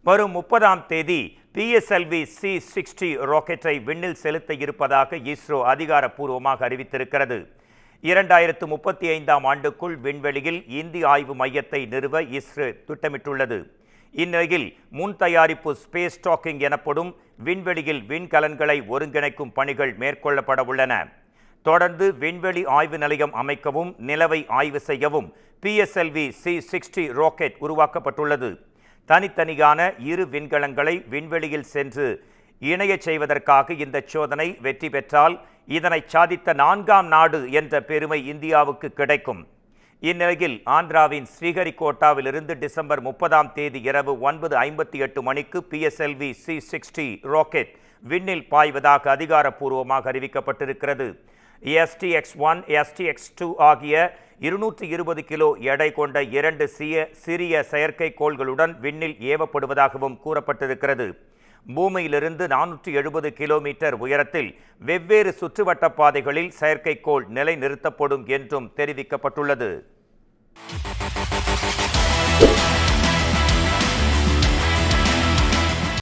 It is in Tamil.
வரும் 30ஆம் தேதி PSLV C-60 ராக்கெட்டை விண்ணில் செலுத்த இருப்பதாக இஸ்ரோ அதிகாரப்பூர்வமாக அறிவித்திருக்கிறது. 2035ஆம் ஆண்டுக்குள் விண்வெளியில் இந்திய ஆய்வு மையத்தை நிறுவ இஸ்ரோ திட்டமிட்டுள்ளது. இந்நிலையில் முன் தயாரிப்பு ஸ்பேஸ் டாக்கிங் எனப்படும் விண்வெளியில் விண்கலன்களை ஒருங்கிணைக்கும் பணிகள் மேற்கொள்ளப்பட உள்ளன. தொடர்ந்து விண்வெளி ஆய்வு நிலையம் அமைக்கவும் நிலவை ஆய்வு செய்யவும் PSLV C-60 ராக்கெட் உருவாக்கப்பட்டுள்ளது. தனித்தனியான இரு விண்கலங்களை விண்வெளியில் சென்று இணையச் செய்வதற்காக இந்த சோதனை வெற்றி பெற்றால் இதனை சாதித்த 4ஆம் நாடு என்ற பெருமை இந்தியாவுக்கு கிடைக்கும். இந்நிலையில் ஆந்திராவின் ஸ்ரீஹரிகோட்டாவிலிருந்து டிசம்பர் 30ஆம் தேதி இரவு 9:58 மணிக்கு PSLV C-60 ராக்கெட் விண்ணில் பாய்வதாக அதிகாரப்பூர்வமாக அறிவிக்கப்பட்டிருக்கிறது. STX-1, STX-2 ஆகிய 220 கிலோ எடை கொண்ட 2 சிறிய செயற்கைக்கோள்களுடன் விண்ணில் ஏவப்படுவதாகவும் கூறப்பட்டிருக்கிறது. பூமியிலிருந்து 470 கிலோமீட்டர் உயரத்தில் வெவ்வேறு சுற்றுவட்ட பாதைகளில் செயற்கைக்கோள் நிலைநிறுத்தப்படும் என்றும் தெரிவிக்கப்பட்டுள்ளது.